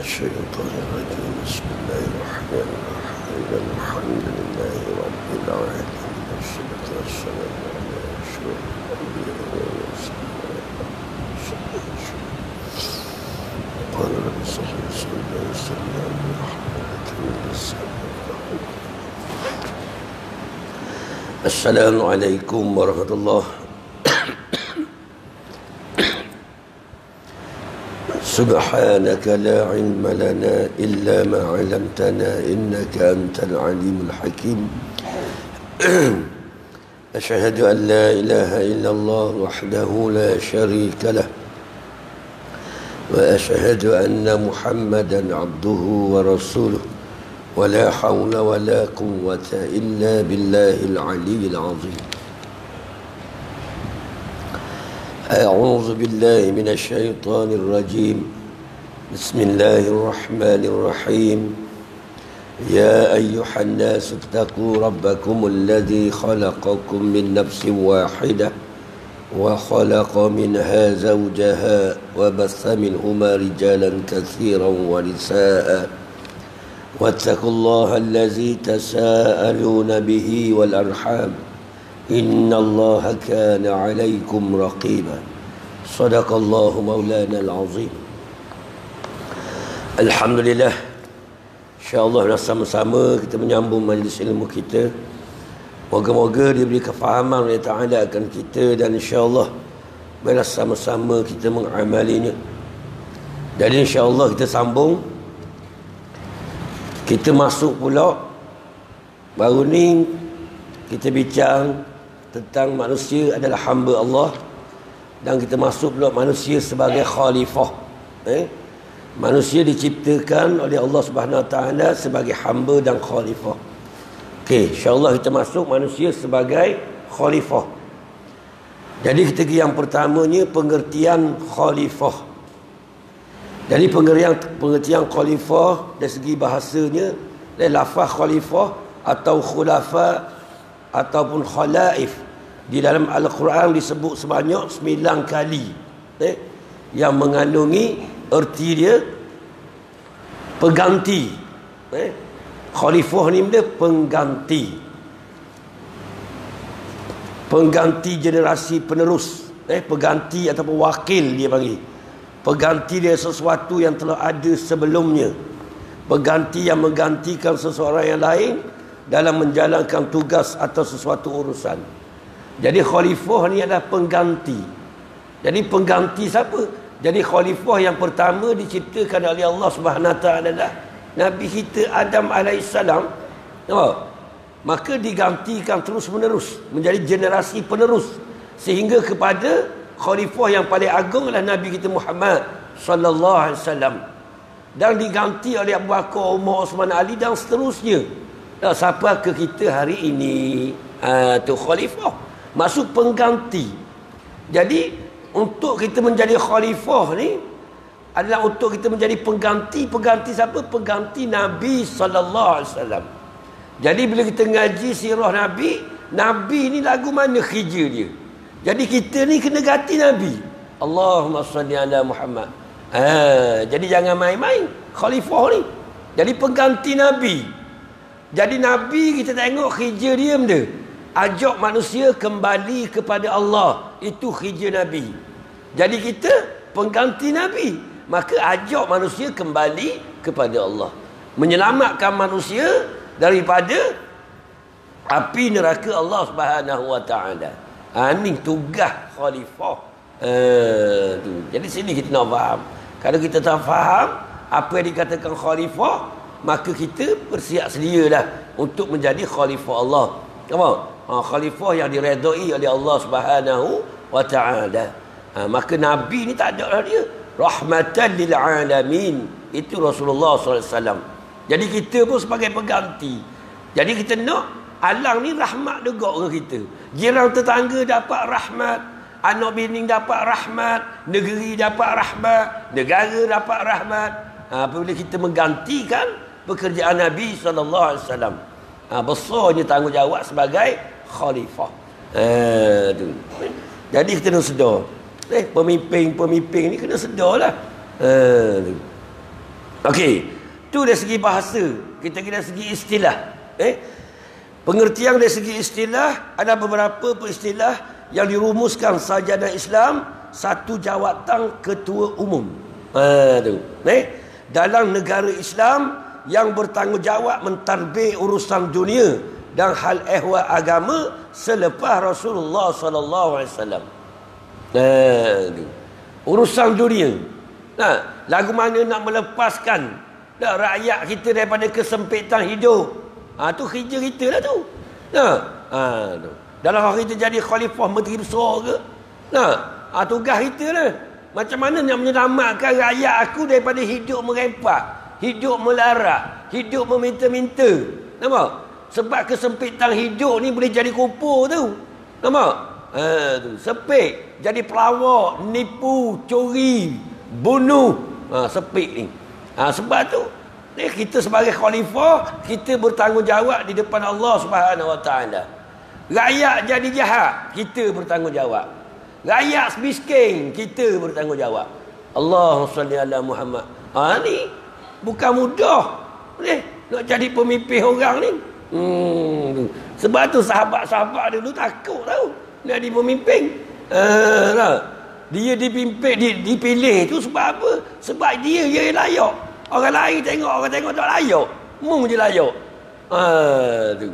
الشيطان الرجيم بسم الله الرحمن الرحيم الحمد لله رب العالمين والصلاة والسلام على أشرف الأنبياء والمرسلين قال رب صلى الله عليه وسلم رحمة للسلام. السلام عليكم ورحمة الله. سبحانك لا علم لنا إلا ما علمتنا إنك أنت العليم الحكيم. أشهد أن لا إله إلا الله وحده لا شريك له وأشهد أن محمدا عبده ورسوله ولا حول ولا قوة إلا بالله العلي العظيم. أعوذ بالله من الشيطان الرجيم. بسم الله الرحمن الرحيم. يا أيها الناس اتقوا ربكم الذي خلقكم من نفس واحدة وخلق منها زوجها وبث منهما رجالا كثيرا ونساء واتقوا الله الذي تساءلون به والأرحام إن الله كان عليكم رقيبا. صدق الله مولانا العظيم. Alhamdulillah, insyaAllah sama-sama kita menyambung majlis ilmu kita. Moga-moga diberi kefahaman oleh Ta'ala akan kita, dan insyaAllah biarlah sama-sama kita mengamalinya. Jadi insyaAllah kita sambung. Kita masuk pula, baru ni kita bincang tentang manusia adalah hamba Allah, dan kita masuk pula manusia sebagai khalifah. Manusia diciptakan oleh Allah Subhanahu Wa Taala sebagai hamba dan khalifah. Okey, insya-Allah kita masuk manusia sebagai khalifah. Jadi kita yang pertamanya pengertian khalifah. Jadi pengertian khalifah dari segi bahasanya, dari lafaz khalifah atau khulafa ataupun khalaif, di dalam Al-Quran disebut sebanyak 9 kali, yang mengandungi erti dia pengganti. Khalifah ni dia pengganti, pengganti generasi penerus, pengganti ataupun wakil dia panggil. Pengganti dia sesuatu yang telah ada sebelumnya, pengganti yang menggantikan seseorang yang lain dalam menjalankan tugas atau sesuatu urusan. Jadi khalifah ni adalah pengganti. Jadi pengganti siapa? Jadi khalifah yang pertama diciptakan oleh Allah Subhanahu Wa Taala adalah Nabi kita Adam alaihissalam. Maka digantikan terus menerus menjadi generasi penerus sehingga kepada khalifah yang paling agung adalah Nabi kita Muhammad sallallahu alaihi wasallam, dan diganti oleh Abu Bakar, Umar, Osman, Ali dan seterusnya. Siapa ke kita hari ini? Tu khalifah, masuk pengganti. Jadi untuk kita menjadi khalifah ni adalah untuk kita menjadi pengganti. Pengganti siapa? Pengganti Nabi sallallahu alaihi wasallam. Jadi bila kita ngaji sirah Nabi, Nabi ni lagu mana kerja dia. Jadi kita ni kena ganti Nabi. Allahumma salli ala Muhammad. Jadi jangan main-main khalifah ni. Jadi pengganti Nabi. Jadi Nabi kita tengok kerja dia benda, ajak manusia kembali kepada Allah. Itu kerja Nabi. Jadi kita pengganti Nabi, maka ajak manusia kembali kepada Allah, menyelamatkan manusia daripada api neraka Allah Subhanahu Wa Taala. Ini tugas khalifah. Jadi sini kita nak faham. Kalau kita tak faham apa yang dikatakan khalifah, maka kita bersiap sedialah untuk menjadi khalifah Allah. Khalifah yang diredai oleh Allah Subhanahu Wa Taala. Maka Nabi ni tak ada lah dia, rahmatan lil alamin. Itu Rasulullah SAW. Jadi kita pun sebagai pengganti. Jadi kita nak alang ni rahmat juga ke kita. Jiran tetangga dapat rahmat, anak bini dapat rahmat, negeri dapat rahmat, negara dapat rahmat. Apabila kita menggantikan pekerjaan Nabi SAW, besarnya tanggungjawab sebagai khalifah. Jadi kita kena sedar. Pemimpin ni kena sedar lah. Okey. Itu dari segi bahasa. Kita kira dari segi istilah. Pengertian dari segi istilah, ada beberapa istilah yang dirumuskan Sarjana Islam, satu jawatan ketua umum. Tu. Dalam negara Islam yang bertanggungjawab mentadbir urusan dunia dan hal ehwal agama selepas Rasulullah sallallahu alaihi wasallam. Urusan dunia. Lagu mana nak melepaskan rakyat kita daripada kesempitan hidup. Tu kerja kita lah tu. Dalam hal kita jadi khalifah menteri besar ke, tugas kita lah. Macam mana nak menyelamatkan rakyat aku daripada hidup merempak, hidup melarat, hidup meminta-minta. Nampak? Sebab kesempitan hidup ni boleh jadi kupur tu. Nampak? Sepik, jadi pelawak, nipu, curi, bunuh. Sepik ni. Sebab tu kita sebagai khalifah, kita bertanggungjawab di depan Allah Subhanahu Wa Taala. Rakyat jadi jahat, kita bertanggungjawab. Rakyat miskin, kita bertanggungjawab. Allahumma salli ala Muhammad. Ni bukan mudah. Nak jadi pemimpin orang ni. Sebab tu sahabat-sahabat dulu takut tahu nak jadi pemimpin. Dia dipilih tu sebab apa? Sebab dia yang layak. Orang lain orang tengok tak layak. Mung je layak. Tu.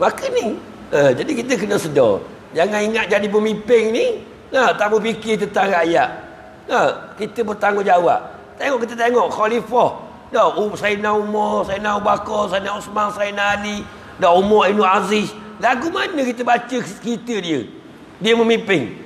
Maka ni. Jadi kita kena sedar. Jangan ingat jadi pemimpin ni tak berfikir tentang rakyat. Kita bertanggungjawab. Kita tengok khalifah. Sayyidina Umar, Sayyidina Abu Bakar, Sayyidina Osman, Sayyidina Ali, Umar Ibn Aziz. Lagu mana kita baca cerita dia? Dia memimpin.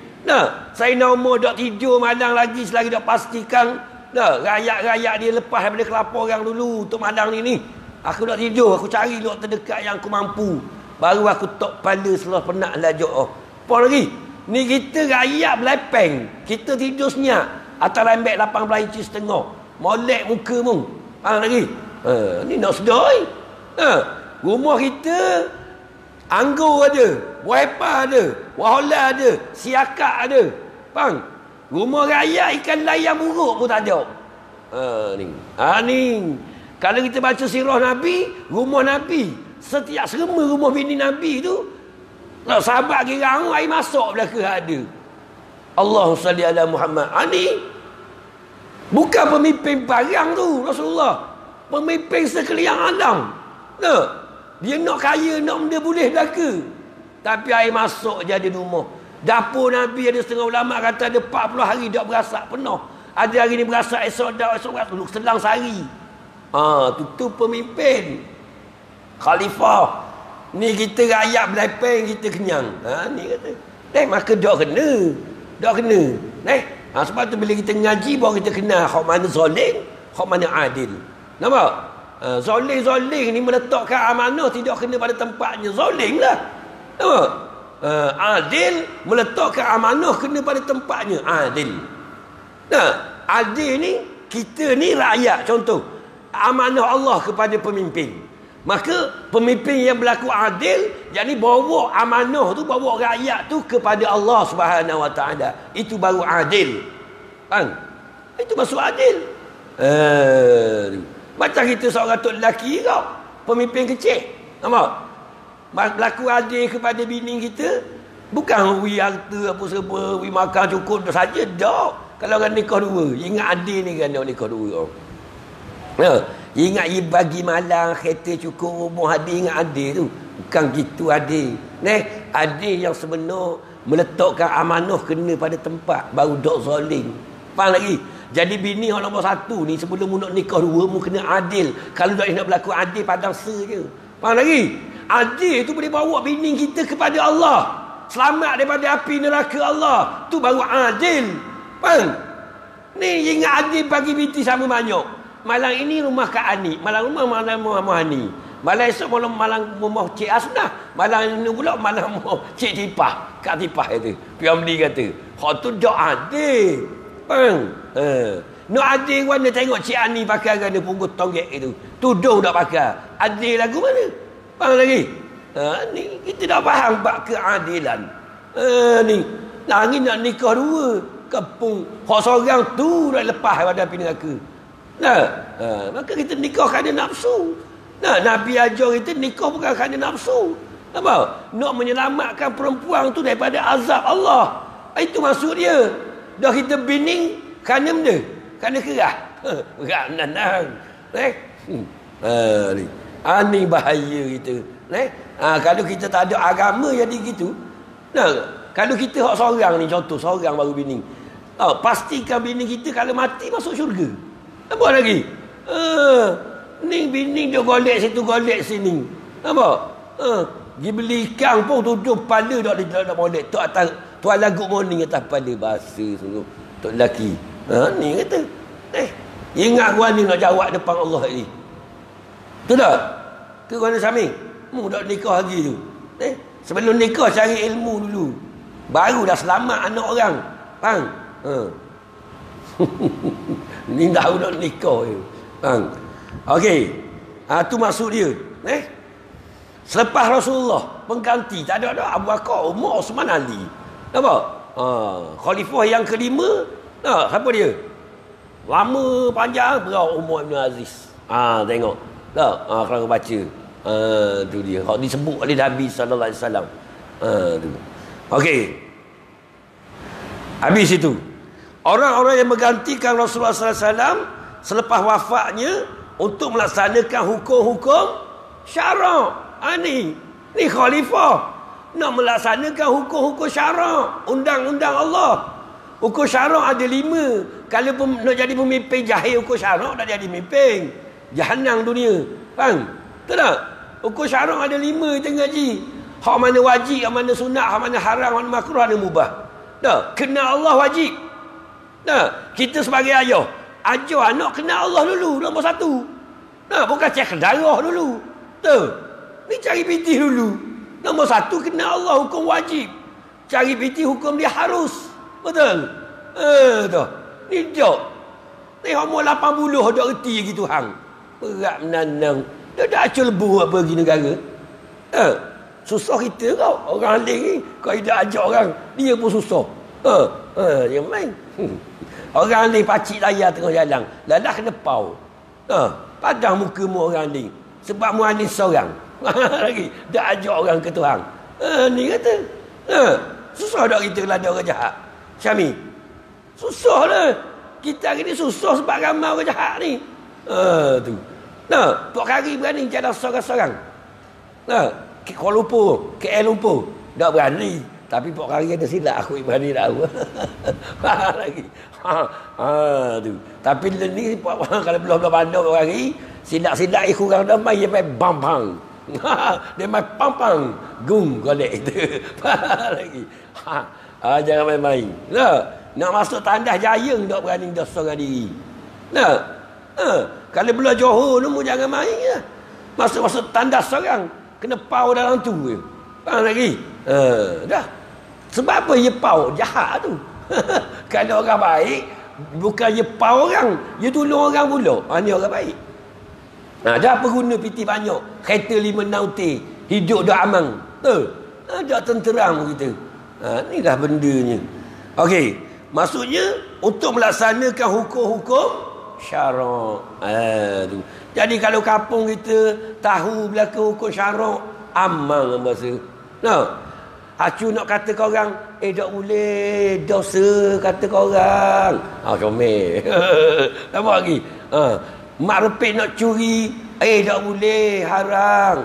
Sayyidina Umar dok tidur malam lagi selagi dok pastikan rakyat-rakyat dia lepas daripada kelapa orang dulu untuk malam ni. Aku dok tidur, aku cari lok terdekat yang aku mampu. Baru aku tok kepala setelah penat lajak. Apa lagi? Ni kita rakyat belepeng. Kita tidur senyap. Atas lembek 18 inci setengah. Molek muka mung. Faham lagi? Ni nak sedar. Rumah kita anggur ada, buah epah ada, wahola ada, siakak ada. Faham? Rumah rakyat ikan layang buruk pun tak ada. Ni. Kalau kita baca sirah Nabi, rumah Nabi, setiap serma rumah bini Nabi tu, sahabat kira air masuk belaka ada. Allahumma salli ala Muhammad. Ni bukan pemimpin barang tu Rasulullah. Pemimpin sekalian alam. Dia nak kaya, nak benda boleh belaka. Tapi air masuk je ada rumah. Dapur Nabi ada setengah ulama kata ada 40 hari tak berasak penuh. Ada hari ni berasak, esok berasak, selang sehari. Tu pemimpin. Khalifah. Ni kita rakyat belepeng, kita kenyang. Ni kata. Maka tak kena. Tak kena. Sebab tu bila kita ngaji baru kita kenal hak mana zalim, hak mana adil. Nampak? Zalim ni meletakkan amanah tidak kena pada tempatnya. Zalim lah. Nampak? Adil meletakkan amanah kena pada tempatnya. Adil. Adil ni kita ni rakyat. Contoh, amanah Allah kepada pemimpin. Maka pemimpin yang berlaku adil, yakni bawa amanah tu, bawa rakyat tu kepada Allah Subhanahu Wa Taala. Itu baru adil. Faham? Itu masuk adil. Macam kita seorang tok lelaki kau, pemimpin kecil. Nampak? Berlaku adil kepada bini kita, bukan wi harta apa serba, wi makan cukup saja dak. Kalau orang nikah dua, ingat adil ni kan nikah dua. Ingat bagi malang kereta cukup rumah adil, ingat adil tu. Bukan gitu adil. Adil yang sebenar meletakkan amanah kena pada tempat, baru dak zalim. Faham lagi? Jadi bini orang nombor satu ni sebelum nak nikah dua mu kena adil. Kalau dak nak berlaku adil padang je. Faham lagi? Adil tu boleh bawa bini kita kepada Allah. Selamat daripada api neraka Allah. Tu baru adil. Faham? Ni ingat adil bagi binti sama banyak. Malang ini rumah Kak Ani. Malang rumah Ani. Malang esok malang rumah Cik Asnah. Malang ini pula malang rumah Cik Tipah. Kak Tipah itu. Piamli kata. Hak tu dak adil. Faham? Nak adil mana tengok Cik Ani pakai ganda punggut tonggek itu. Tudung dak pakai. Adil lagu mana? Faham lagi? Ni kita dah faham bab keadilan. Ni nak nikah dua, kepung. Hak seorang tu dah lepas pada api neraka. Nah, maka kita nikah kerana nafsu. Nah, Nabi ajar kita nikah bukan kerana nafsu. Apa? Nak menyelamatkan perempuan tu daripada azab Allah. Itu maksud dia. Dah kita bining kerana benda? Kerana kerah. Berat menandang. Ni. Ni bahaya kita. Kalau kita tak ada agama jadi gitu. Kalau kita hak seorang ni, contoh seorang baru bining. Pastikan bini kita kalau mati masuk syurga. Apa lagi? Ni bini dia golek situ, golek sini. Apa? Dia beli ikan pun tujuh kepala tak boleh. Tu atas tuan lagu morning atas kepala bahasa sungguh. Tok lelaki. Ni kata. Ingat gua ni nak jawab depan Allah ni. Betul tak? Ke gua nak saming? Mu dak nikah lagi tu. Sebelum nikah cari ilmu dulu. Baru dah selamat anak orang. Faham? Ni dah nak nikah je. Faham? Okey. Tu maksud dia. Selepas Rasulullah pengganti tak ada Abu Bakar, Umar, Osman, Ali. Apa? Khalifah yang kelima, siapa dia? Lama panjang berau Umar bin Aziz. Tengok. Tak? Kalau baca. Tu dia. Hak disebut oleh Nabi sallallahu alaihi wasallam. Tu. Okey. Habis itu. Orang-orang yang menggantikan Rasulullah sallallahu alaihi wasallam selepas wafatnya untuk melaksanakan hukum-hukum syarak. Ni khalifah nak melaksanakan hukum-hukum syarak, undang-undang Allah. Hukum syarak ada 5. Kalau nak jadi pemimpin jahil hukum syarak dah jadi pemimpin. Jahanam dunia. Faham? Betul tak? Hukum syarak ada 5 kita ngaji. Hak mana wajib, hak mana sunat, hak mana haram, hak mana makruh, hak mana mubah. Tak? Kenal Allah wajib. Tak? Kita sebagai ayah ajar anak kenal Allah dulu, nombor 1. Tak? Bukan cek darah dulu. Betul? Ni cari piti dulu. Nombor 1 kenal Allah, hukum wajib. Cari piti hukum dia harus. Betul? Tu. Ni jok. Ni umur 80 dah reti lagi Tuhan. Berat menanang. Dia dah acul lebu apa pergi negara. Susah kita kau. Orang lain ni kau tidak ajak orang, dia pun susah. Yang main. Orang lain pacik layar tengah jalan. Lalah kena pau. Padang muka mu orang lain. Sebab mu anis seorang. Lagi dah ajak orang ke Tuhan. Ni kata. Susah tak kita kalau ada orang jahat? Syami. Susah lah. Kita hari ni susah sebab ramai orang jahat ni. Tu. Tok Kari berani jalan seorang-seorang. Kuala Lumpur, KL Lumpur. Tak berani. Tapi Pok Kari ada silap aku berani tahu. Lagi. Tu. Tapi ni kalau belah-belah bandar Pok Kari, silap-silap kurang dah main sampai bam-bam. Dia main pam-pam. Gum golek itu. Lagi. Jangan main-main. Nak masuk tandas jaya tak berani dah seorang diri. Kalau belah Johor tu jangan main lah. Masuk-masuk tandas seorang. Kena pau dalam tu je. Faham lagi? Dah. Sebab apa dia pau? Jahat tu. Kalau orang baik, bukan dia pau orang, dia tolong orang pula. Ni orang baik. Dah apa guna piti banyak? Kereta 5-6 T. Hidup dah aman. Dah tenteram kita. Ni dah bendanya. Okey. Maksudnya, untuk melaksanakan hukum-hukum syarak. Tu. Jadi kalau kampung kita tahu belaka hukum syarak, aman bahasa. Acu nak kata kau orang, tak boleh, dosa kata kau orang. Comel. Tak apa lagi. Mak repit nak curi, tak boleh, haram.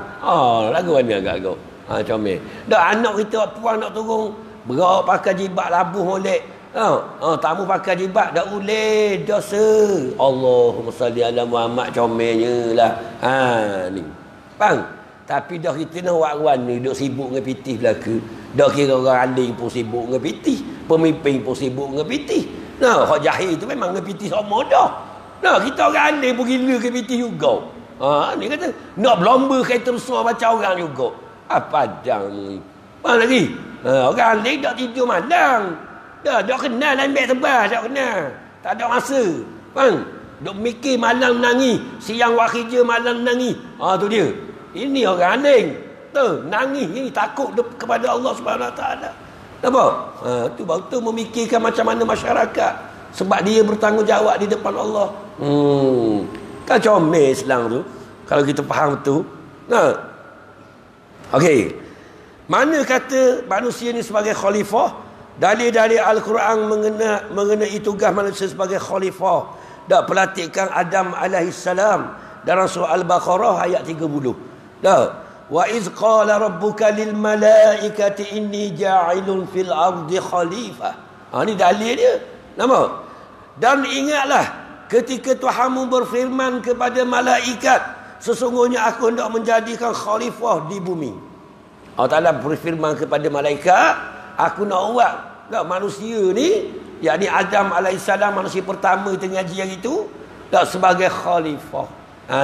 Lagu mana agak kau? Comel. Dah anak kita puan nak turun, berak pakai jibat labuh molek. Tamu pakai jibat tak boleh, dosa. Allahumma salli ala Muhammad, comelnya lah. Ni. Faham? Tapi dah kita nak buat ni duk sibuk dengan pitih belaka. Dah kira orang alim pun sibuk dengan pitih, pemimpin pun sibuk dengan pitih. Hak jahil tu memang dengan pitih sama dah. Kita orang alim pun gila ke pitih juga. Ni kata nak berlomba kereta besar macam orang juga. Apa padang ni. Faham lagi? Orang alim tak tidur malam. Dah kenal ambil tebas, dah kenal. Tak ada masa. Faham? Duk mikir malam nangis, siang buat kerja malam nangis. Tu dia. Ini orang aning. Tu, nangis ni takut kepada Allah Subhanahu Wa Taala. Apa? Tu baru tu memikirkan macam mana masyarakat. Sebab dia bertanggungjawab di depan Allah. Kan comel Islam tu. Kalau kita faham betul. Nah. Okey. Mana kata manusia ni sebagai khalifah? Dalil-dalil Al-Quran mengenai tugas manusia sebagai khalifah. Dak pelantikan Adam alaihissalam dalam surah Al-Baqarah ayat 30. Dak. Wa iz qala rabbuka lil malaikati inni ja'ilun fil ardi khalifah. Ni dalil dia. Nama. Dan ingatlah ketika Tuhanmu berfirman kepada malaikat, sesungguhnya aku hendak menjadikan khalifah di bumi. Allah Ta'ala berfirman kepada malaikat, aku nak buat manusia ni, yakni Adam alaihissalam, manusia pertama kita ngaji yang itu, sebagai khalifah.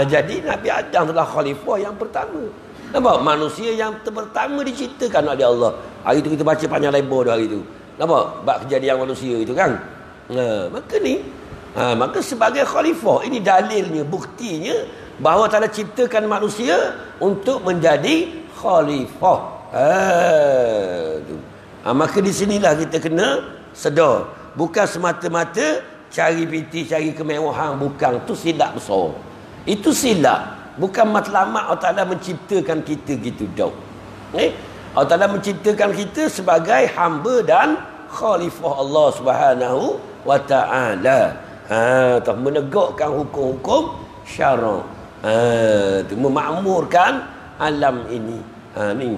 Jadi Nabi Adam adalah khalifah yang pertama. Nampak? Manusia yang pertama diciptakan oleh Allah. Hari itu kita baca panjang lebar dah hari itu. Nampak? Bab kejadian manusia itu kan. Maka ni, maka sebagai khalifah, ini dalilnya, buktinya bahawa Ta'ala ciptakan manusia untuk menjadi khalifah. Maka di sinilah kita kena sedar. Bukan semata-mata cari piti, cari kemewahan. Bukan. Itu silap besar. Itu silap. Bukan matlamat Allah Ta'ala menciptakan kita gitu jauh. Allah Ta'ala menciptakan kita sebagai hamba dan khalifah Allah Subhanahu wa Ta'ala. Menegakkan hukum-hukum syarak. Memakmurkan alam ini. Ni.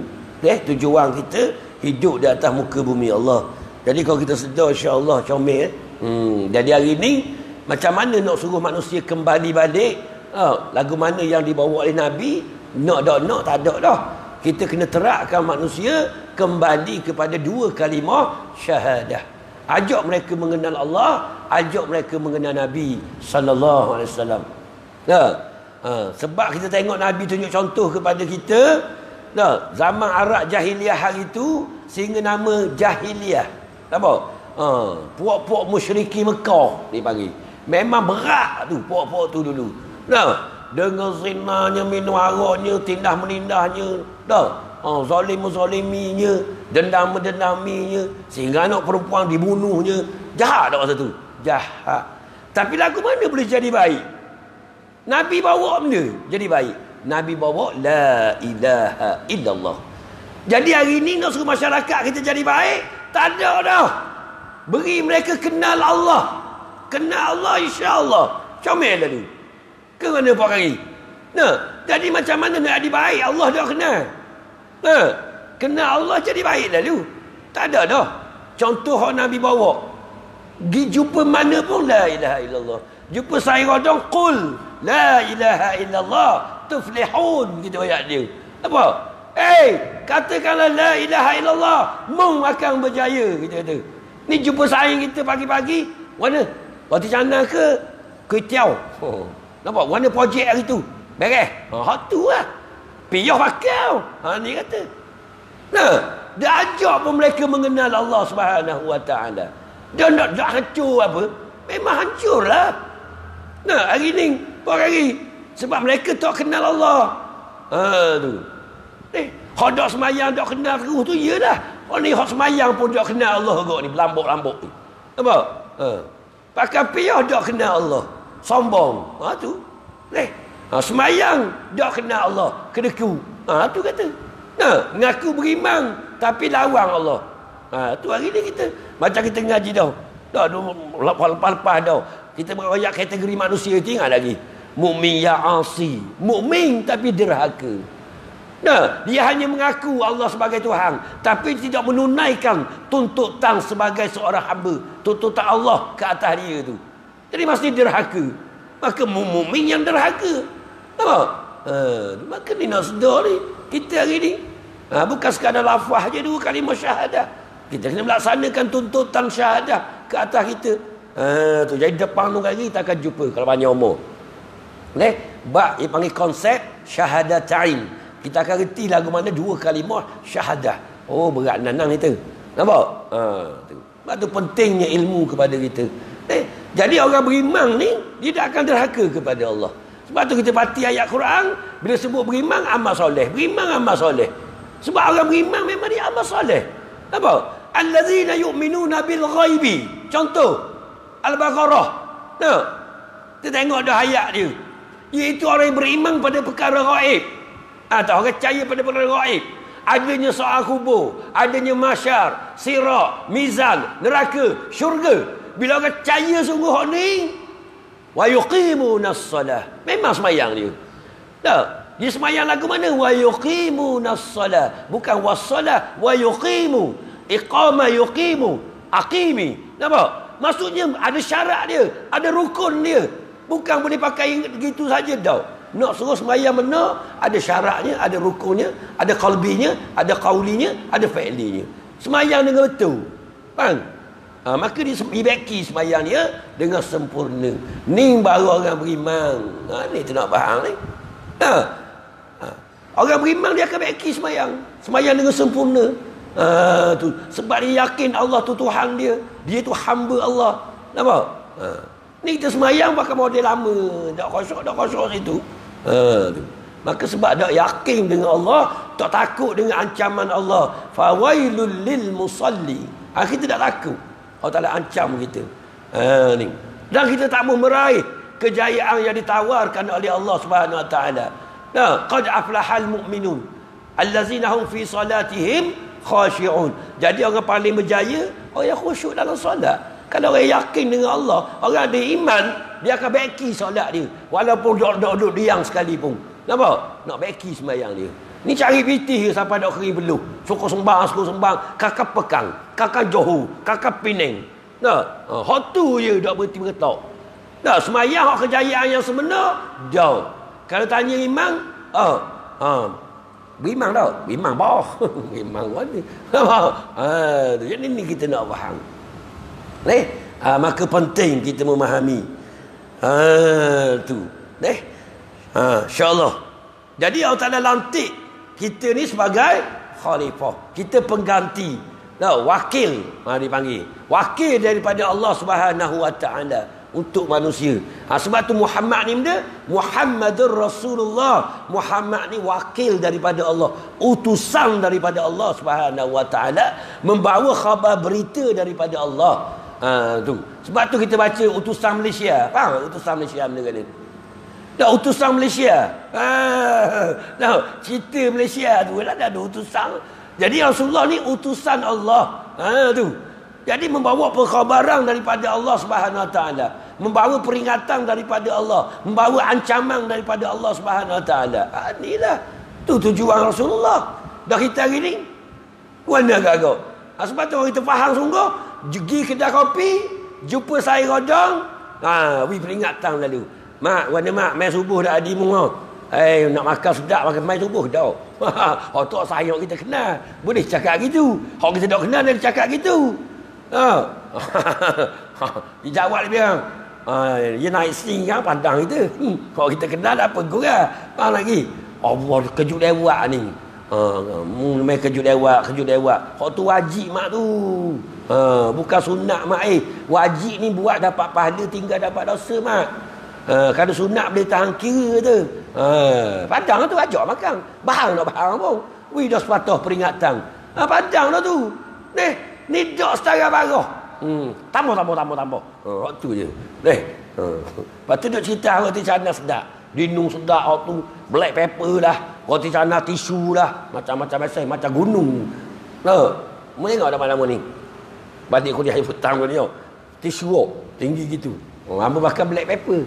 Tujuan kita hidup di atas muka bumi Allah. Jadi kalau kita sedar, insya-Allah comel. Jadi hari ni macam mana nak suruh manusia kembali balik? Lagu mana yang dibawa oleh Nabi? Nak tak ada dah. Kita kena terapkan manusia kembali kepada dua kalimah syahadah. Ajak mereka mengenal Allah, ajak mereka mengenal Nabi sallallahu alaihi wasallam. Sebab kita tengok Nabi tunjuk contoh kepada kita. Zaman Arab jahiliah hari itu sehingga nama jahiliah. Apa? Puak-puak musyriki Mekah dipanggil. Memang berat tu puak-puak tu dulu. Dengan zinanya, minum araknya, tindah menindahnya, zalim-zaliminya, dendam-mendendaminya, sehingga anak perempuan dibunuhnya. Jahat tak masa tu? Jahat. Tapi lagu mana boleh jadi baik? Nabi bawa benda jadi baik. Nabi bawa la ilaha illallah. Jadi hari ni nak suruh masyarakat kita jadi baik, tak ada dah. Beri mereka kenal Allah. Kenal Allah, insya-Allah. Comel lah tu. Ke mana Pak Kari? Jadi macam mana nak jadi baik? Allah dah kenal. Kenal Allah jadi baik lalu. Tak ada dah. Contoh yang Nabi bawa. Pergi jumpa mana pun la ilaha illallah. Jumpa saya rodong qul la ilaha illallah tuflihun, gitu ayat dia. Apa? Katakanlah la ilaha illallah, mu akan berjaya, kita kata. Ni jumpa saing kita pagi-pagi, mana? Roti canai ke kuih tiaw? Nampak? Mana projek hari tu? Beres. Hak tu lah. Piyah bakal. Ni kata. Dia ajak pun mereka mengenal Allah Subhanahu wa Ta'ala. Dia nak hancur apa? Memang hancur lah. Hari ni, Pak Kari, sebab mereka tak kenal Allah. Tu. Hak dak semayang dak kenal terus tu iyalah. Hak ni hak semayang pun dak kenal Allah kok ni, berlambuk-lambuk ni. Nampak? Pakai piyah dak kenal Allah. Sombong. Tu. Semayang dak kenal Allah. Kedeku. Tu kata. Ngaku beriman tapi lawang Allah. Tu hari ni kita macam kita ngaji dah. Dah lepas-lepas dah. Kita beroyak kategori manusia tu ingat lagi. Mukmin ya asi. Mukmin tapi derhaka. Dia hanya mengaku Allah sebagai Tuhan, tapi tidak menunaikan tuntutan sebagai seorang hamba. Tuntutan Allah ke atas dia tu. Jadi mesti derhaka. Maka mukmin yang derhaka. Nampak? Maka ni nak sedar ni. Kita hari ni bukan sekadar lafaz je dua kalimah syahadah. Kita kena melaksanakan tuntutan syahadah ke atas kita. Tu jadi depan tu lagi kita akan jumpa kalau banyak umur. Bab yang panggil konsep syahadatain. Kita akan reti lagu mana dua kalimah syahadah. Berat nanang itu. Nampak? Tu. Sebab tu pentingnya ilmu kepada kita. Jadi orang beriman ni dia tak akan derhaka kepada Allah. Sebab tu kita baca ayat Quran bila sebut beriman amal soleh. Beriman amal soleh. Sebab orang beriman memang dia amal soleh. Nampak? Allazina yu'minuna bil ghaibi. Contoh Al-Baqarah. Kita tengok dah ayat dia. Iaitu orang yang beriman pada perkara gaib. Atau orang percaya pada perkara gaib. Adanya soal kubur, adanya masyar, sirat, mizan, neraka, syurga. Bila orang percaya sungguh hak ni, wa yuqimunas salah. Memang semayang dia. Tak? Dia semayang lagu mana? Wa yuqimunas salah. Bukan wassalah, wa yuqimu. Iqama yuqimu. Aqimi. Nampak? Maksudnya ada syarat dia, ada rukun dia. Bukan boleh pakai gitu saja tau. Nak suruh sembahyang benar, ada syaratnya, ada rukunnya, ada qalbinya, ada qaulinya, ada fi'linya. Sembahyang dengan betul. Faham? Maka dibaiki sembahyang dia dengan sempurna. Ni baru orang beriman. Ni tu nak faham ni. Orang beriman dia akan baiki sembahyang. Sembahyang dengan sempurna. Tu. Sebab dia yakin Allah tu Tuhan dia. Dia tu hamba Allah. Nampak? Ni kita sembahyang pakai model lama. Tak kosong situ. Tu. Maka sebab tak yakin dengan Allah, tak takut dengan ancaman Allah. Fawailul lil musalli. Kita tak takut. Allah Ta'ala ancam kita. Ni. Dan kita tak mau meraih kejayaan yang ditawarkan oleh Allah Subhanahu Wa Ta'ala. Qad aflahal mu'minun allazina hum fi salatihim khashi'un. Jadi orang paling berjaya orang yang khusyuk dalam solat. Kalau orang yakin dengan Allah, orang ada iman, dia akan baiki solat dia. Walaupun duduk diam sekalipun. Nampak? Nak baiki sembahyang dia. Ni cari pitih sampai dok kering beluh. Suka sembang, kakak Pekang, kakak Johor, kakak Penang. Nah, hak tu je dok berhenti berketok. Nah, sembahyang hak kejayaan yang sebenar, jauh. Kalau tanya imam, beriman tau. Beriman bawah. Beriman mana? Jadi ni kita nak faham. Maka penting kita memahami. Tu. InsyaAllah. Jadi Allah Ta'ala lantik kita ni sebagai khalifah. Kita pengganti. Wakil. Dipanggil. Wakil daripada Allah Subhanahu Wa Ta'ala untuk manusia. Sebab tu Muhammad ni dia Muhammadur Rasulullah. Muhammad ni wakil daripada Allah, utusan daripada Allah Subhanahu Wa Ta'ala, membawa khabar berita daripada Allah. Tu. Sebab tu kita baca utusan Malaysia. Faham? Utusan Malaysia benda kata. Dah utusan Malaysia. Cerita Malaysia tu lah ada utusan. Jadi Rasulullah ni utusan Allah. Tu. Jadi membawa perkhabaran daripada Allah Subhanahu Wa Ta'ala, membawa peringatan daripada Allah, membawa ancaman daripada Allah Subhanahu Wa Ta'ala. Inilah tu tujuan Rasulullah. Dah kita hari ni mana agak. Sebab tu orang kita faham sungguh, pergi kedai kopi, jumpa saya rodong, peringatan lalu. Mak, warna mak, main subuh dah adimu. Nak makan sedap, makan main subuh dah. Tu sayang kita kenal. Boleh cakap gitu. Hak kita tak kenal dia cakap gitu. Dia jawab lebih orang. Dia naik sing kan pandang kita. Kalau kita kenal apa kurang. Faham lagi? Allah kejut lewat ni. Main kejut lewat. Hak tu wajib mak tu. Bukan sunat mak. Wajib ni buat dapat pahala, tinggal dapat dosa mak. Kalau sunat boleh tahan kira tu. Padang tu ajak makan. Bahang nak bahang pun. Wih dah sepatah peringatan. Padang dah tu. Ni dok setara barah. Tambah. Tu je. Lepas tu duk cerita roti canai sedap. Dinung sedap hak tu. Black pepper lah. Roti canai tisu lah. Macam-macam biasa. Macam gunung. Boleh tengok lama-lama ni. Balik kuliah hari petang ni. Tisu tinggi gitu. Hamba makan black pepper.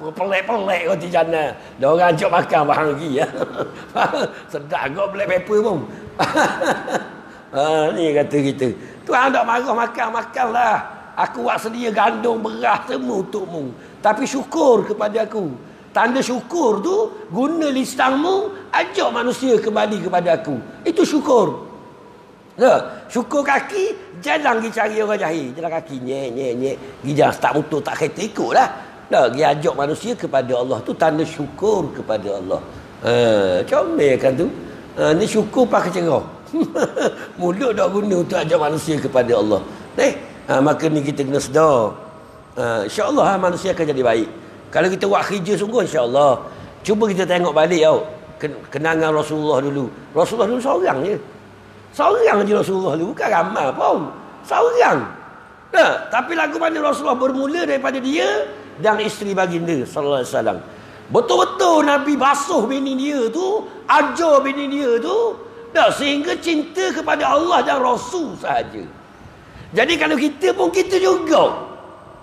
Pelek-pelek roti canai. Dah orang ajak makan bahan lagi ya. Sedap kau black pepper pun. Ni kata kita. Tuan tak marah makanlah. Aku buat sedia gandum, beras semua untukmu. Tapi syukur kepada aku. Tanda syukur tu guna lisanmu ajak manusia kembali kepada aku. Itu syukur. Syukur kaki jalan pergi cari orang jahil. Jalan kaki nyek. Gijang tak mutu tak kereta ikutlah. Dia ajak manusia kepada Allah. Tu tanda syukur kepada Allah. Comel kan tu. Ni syukur pakai cerah. Mulut tak guna untuk ajak manusia kepada Allah. Maka ni kita kena sedar. InsyaAllah manusia akan jadi baik. Kalau kita buat kerja sungguh insyaAllah. Cuba kita tengok balik kenangan Rasulullah dulu. Rasulullah dulu seorang je. Seorang je Rasulullah dulu. Bukan ramai pun. Seorang. Tapi lagu mana Rasulullah bermula daripada dia dan isteri baginda sallallahu alaihi wasallam. Betul-betul Nabi basuh bini dia tu, ajar bini dia tu, dah sehingga cinta kepada Allah dan Rasul sahaja. Jadi kalau kita pun kita juga,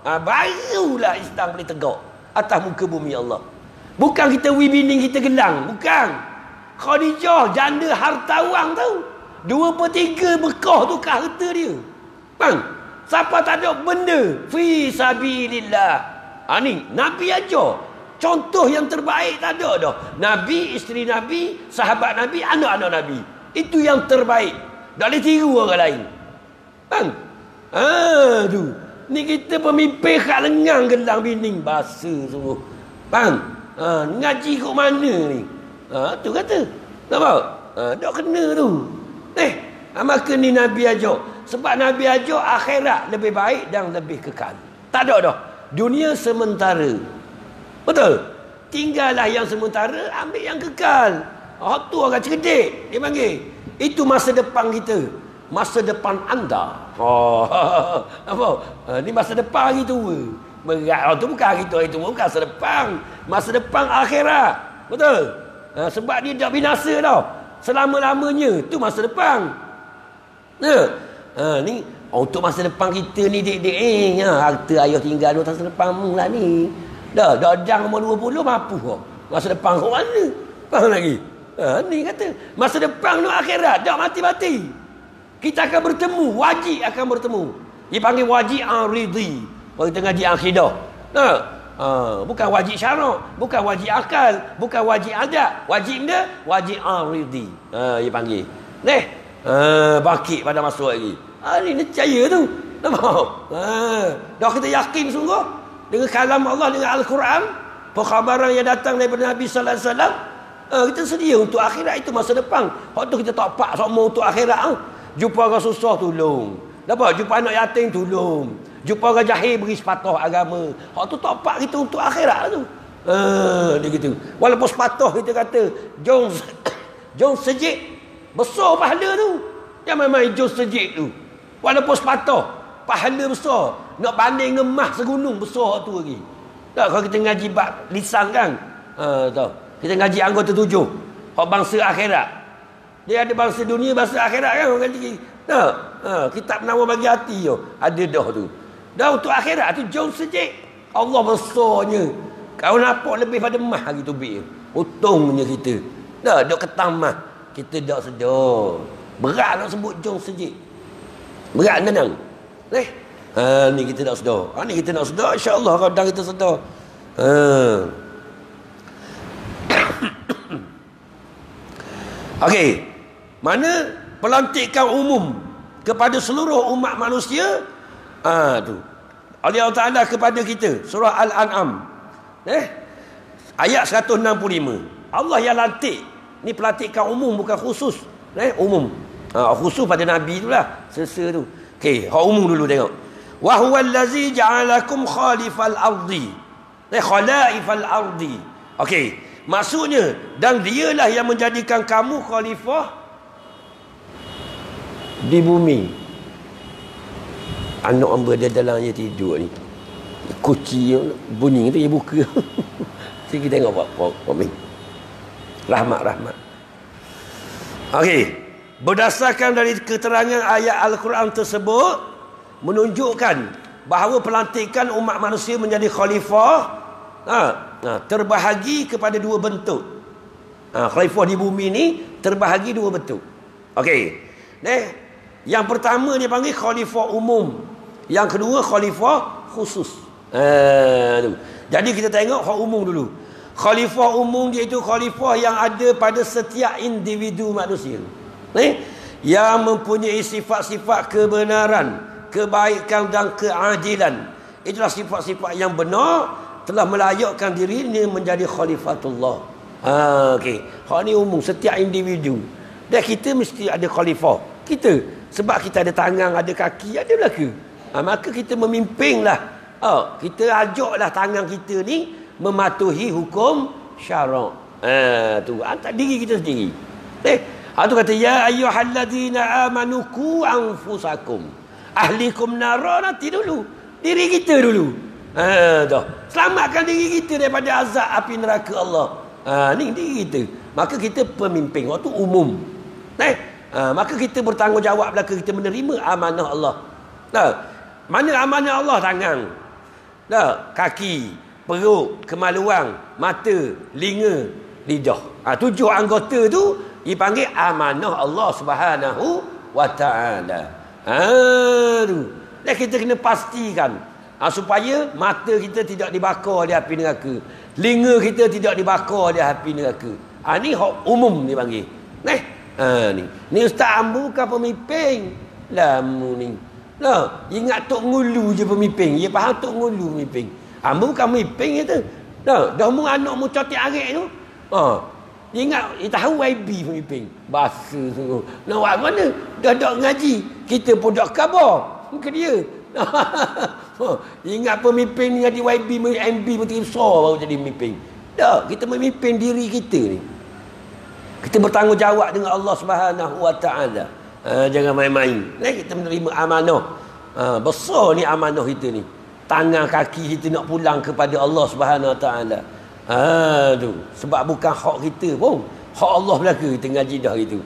barulah Islam boleh tegak atas muka bumi Allah. Bukan kita bini kita gelang, bukan. Khadijah janda hartawan tahu. 2/3 Mekah tu ke harta dia. Bang, siapa tak ada benda fi sabilillah. Ni Nabi aja. Contoh yang terbaik tak ada dah. Nabi, isteri Nabi, sahabat Nabi, anak-anak Nabi. Itu yang terbaik. Tak boleh tiru orang lain. Bang. Tu. Ni kita pemimpin kat lengang gelang bini bahasa sungguh. Bang. Ngaji kat mana ni? Tu kata. Nampak? Tak kena tu. Maka ni Nabi ajar. Sebab Nabi ajar akhirat lebih baik dan lebih kekal. Tak ada dah. Dunia sementara. Betul? Tinggallah yang sementara, ambil yang kekal. Tu orang cerdik. Dia panggil. Itu masa depan kita. Masa depan anda. Apa? Ni masa depan hari tua. Berat. Tu bukan hari tua. Itu bukan masa depan. Masa depan akhirat. Betul? Sebab dia dah binasa dah. Selama-lamanya. Tu masa depan. Ni untuk masa depan kita ni dek-dek harta ayah tinggal masa depanmu lah ni. Dah jang umur 20 mampu kok. Masa depan kau mana? Faham lagi? Ni kata masa depan tu akhirat, dah mati-mati. Kita akan bertemu, wajib akan bertemu. Dia panggil wajib aridi. Kalau kita ngaji akidah. Bukan wajib syarak, bukan wajib akal, bukan wajib adat. Wajib dia wajib aridi. Dia panggil. Bakit pada masuk lagi. Ni percaya tu. Nampak? Dah kita yakin sungguh dengan kalam Allah, dengan Al-Quran, perkhabaran yang datang daripada Nabi sallallahu alaihi wasallam. Kita sedia untuk akhirat, itu masa depan. Waktu kita tak pak semua untuk akhirat. Jumpa orang susah tolong. Dapat jumpa anak yatim tolong. Jumpa orang jahil beri sepatah agama. Waktu tak pak kita untuk akhirat tu. Dia gitu. Walaupun sepatah kita kata jom sejik besar pahala tu. Yang memang jom sejik tu. Walaupun sepatah pahala besar. Nak banding dengan mah segunung besar tu lagi. Tak, kalau kita ngaji bab lisan kan. Tahu. Kita ngaji anggota 7. Hak bangsa akhirat. Dia ada bangsa dunia, bangsa akhirat kan orang ngaji. Tak. Kitab nama bagi hati tu. Ada dah tu. Dah untuk akhirat tu jauh sejik. Allah besarnya. Kau nampak lebih pada mah hari tu bi. Untungnya kita. Dah dok ketang mah. Kita dak sedar. Berat nak sebut jauh sejik. Berat tenang. Ni kita nak sedar. Ni kita nak sedar, insya-Allah kadang kita sedar. Okey. Mana pelantikan umum kepada seluruh umat manusia? Tu. Allah Taala kepada kita, surah Al-An'am. Ayat 165. Allah yang lantik. Ni pelantikan umum bukan khusus. Umum. Khusus pada nabi itulah. Selesa tu. Okey, hak umum dulu tengok. Wa huwal ladzi ja'alakum khalifal ardi. Khalaifal ardi. Okey, maksudnya dan dialah yang menjadikan kamu khalifah di bumi. Anak hamba dia dalam dia tidur ni. Kucing bunyi tu dia buka. Sikit tengok Pak Min. Rahmat. Okey. Berdasarkan dari keterangan ayat Al-Quran tersebut menunjukkan bahawa pelantikan umat manusia menjadi khalifah terbahagi kepada dua bentuk. Khalifah di bumi ni terbahagi dua bentuk. Okey. Yang pertama dia panggil khalifah umum. Yang kedua khalifah khusus. Jadi kita tengok hak umum dulu. Khalifah umum dia itu khalifah yang ada pada setiap individu manusia. Yang mempunyai sifat-sifat kebenaran, kebaikan dan keadilan. Itulah sifat-sifat yang benar telah melayakkan dirinya menjadi khalifatullah. Okey. Hak ni umum setiap individu. Dan kita mesti ada khalifah. Kita sebab kita ada tangan, ada kaki, ada belaka. Maka kita memimpinlah. Kita ajaklah tangan kita ni mematuhi hukum syarak. Tu antara diri kita sendiri. Tu kata ya ayyuhalladzina amanu qu anfusakum ahlikum nara, nanti dulu diri kita dulu. Dah. Selamatkan diri kita daripada azab api neraka Allah. Ni diri kita. Maka kita pemimpin waktu umum. Maka kita bertanggungjawab belaka kita menerima amanah Allah. Mana amanah Allah? Tangan, kaki, perut, kemaluan, mata, telinga, lidah. 7 anggota tu dipanggil amanah Allah Subhanahu wa taala. Dan kita kena pastikan supaya mata kita tidak dibakar oleh api neraka, telinga kita tidak dibakar oleh api neraka. Ni hak umum dipanggil. Ni Ustaz Ambu bukan pemimpin. Lamu ni. Ingat Tok Ngulu je pemimpin. Dia faham Tok Ngulu pemimpin. Ambu bukan pemimpin kata. Dah mu anak mu cotik arik tu. Dia ingat dia tahu YB pemimpin. Bahasa sungguh. Nak buat mana? Dah ngaji. Kita pun dah khabar. Muka dia. Ingat pemimpin ni jadi YB MB Menteri Besar baru jadi pemimpin. Kita memimpin diri kita ni. Kita bertanggungjawab dengan Allah Subhanahu wa taala. Jangan main-main. Kita menerima amanah. Besar ni amanah kita ni. Tangan kaki kita nak pulang kepada Allah Subhanahu wa taala. Tu. Sebab bukan hak kita pun. Hak Allah belaka kita ngaji dah gitu.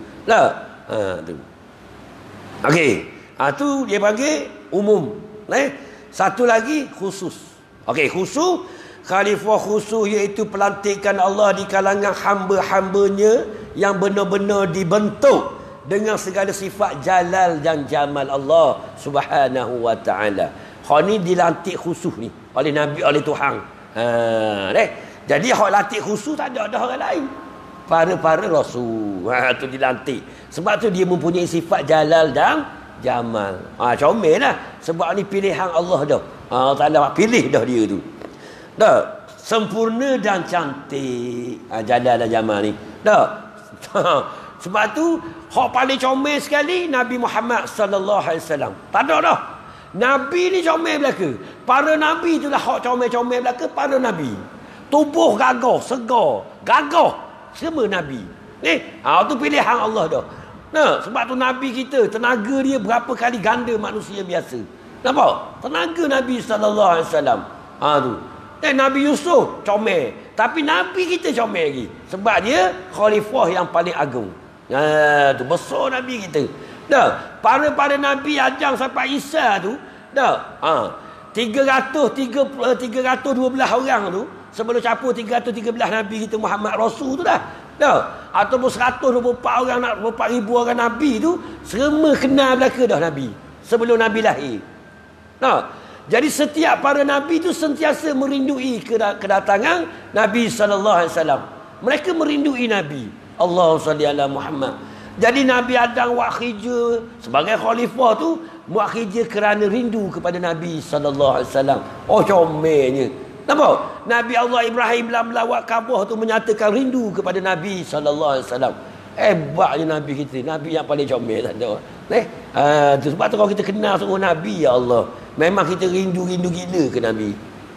Tu. Okey. Tu dia panggil umum. Satu lagi khusus. Okey, khusus. Khalifah khusus iaitu pelantikan Allah di kalangan hamba-hambanya yang benar-benar dibentuk dengan segala sifat jalal dan jamal Allah Subhanahu wa taala. Hak ni dilantik khusus ni oleh Nabi, oleh Tuhan. Jadi hak lantik khusus tak ada orang lain. Para rasul. Tu dilantik. Sebab tu dia mempunyai sifat jalal dan jamal. Comellah. Sebab ni pilihan Allah dah. Allah Taala pilih dah dia tu. Sempurna dan cantik. Jalal dan jamal ni. Sebab tu hak paling comel sekali Nabi Muhammad sallallahu alaihi wasallam. Tak ada dah. Nabi ni comel belaka. Para nabi itulah hak comel-comel belaka para nabi. Tubuh gagah, segar, gagah semua nabi. Tu pilihan Allah dah. Sebab tu nabi kita tenaga dia berapa kali ganda manusia biasa. Nampak? Tenaga Nabi sallallahu alaihi wasallam. Tu. Nabi Yusuf comel, tapi nabi kita comel lagi. Sebab dia khalifah yang paling agung. Tu besar nabi kita. Para nabi Adam sampai Isa tu, 312 orang tu, sebelum capur 313 nabi kita Muhammad Rasul tu dah. Ataupun 124 orang, 24,000 orang nabi tu, semua kenal belaka dah nabi sebelum nabi lahir. Jadi setiap para nabi tu sentiasa merindui kedatangan Nabi sallallahu alaihi wasallam. Mereka merindui nabi. Allahumma salli ala Muhammad. Jadi Nabi Adam buat kerja sebagai khalifah tu, buat kerja kerana rindu kepada Nabi sallallahu alaihi wasallam. Comelnya. Nampak? Nabi Allah Ibrahim dalam melawat Kaabah tu menyatakan rindu kepada Nabi sallallahu alaihi wasallam. Hebatnya Nabi kita, Nabi yang paling comel tak ada. Sebab tu kalau kita kenal semua Nabi, ya Allah, memang kita rindu-rindu gila ke Nabi.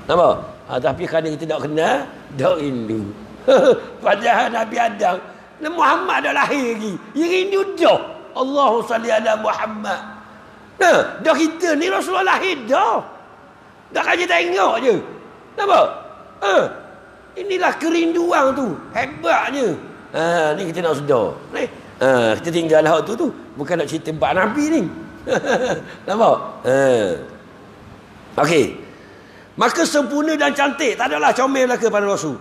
Nampak? Tapi kerana kita tak kenal, tak rindu. Padahal Nabi Adam, Muhammad dah lahir lagi, dia rindu dah. Allahumma salli ala Muhammad. Dah kita ni Rasulullah lahir dah. Dah kaji tengok je. Nampak? Inilah kerinduan tu. Hebatnya. Ni kita nak sedar. Kita tinggal hak tu. Bukan nak cerita bab Nabi ni. Nampak? Okey. Maka sempurna dan cantik. Tak adalah comel belaka pada Rasul.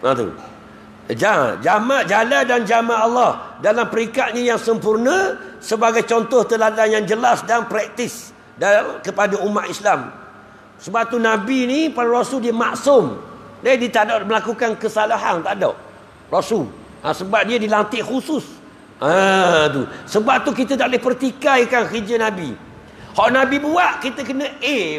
Tu. Jamak, jalal dan jamak Allah dalam perikatnya yang sempurna sebagai contoh teladan yang jelas dan praktis kepada umat Islam. Sebab tu Nabi ni, para Rasul dia maksum. Dia tak ada melakukan kesalahan, tak ada. Rasul. Sebab dia dilantik khusus. Tu. Sebab tu kita tak boleh pertikaikan kerja Nabi. Hak Nabi buat, kita kena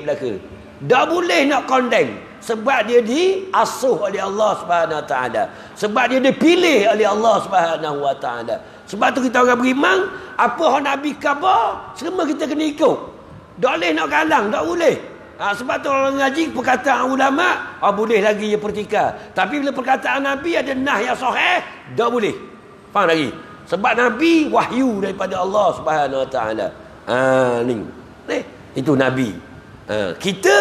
belaka. Tak boleh nak condemn. Sebab dia diasuh oleh Allah Subhanahu Wa Taala. Sebab dia dipilih oleh Allah Subhanahu Wa Taala. Sebab tu kita orang beriman, apa hak Nabi khabar, semua kita kena ikut. Tak boleh nak galang, tak boleh. Sebab tu orang ngaji perkataan ulama, boleh lagi dia pertikaikan. Tapi bila perkataan Nabi ada nah yang sahih, tak boleh. Faham lagi? Sebab Nabi wahyu daripada Allah Subhanahu Wa Taala. Ni. Itu Nabi. Kita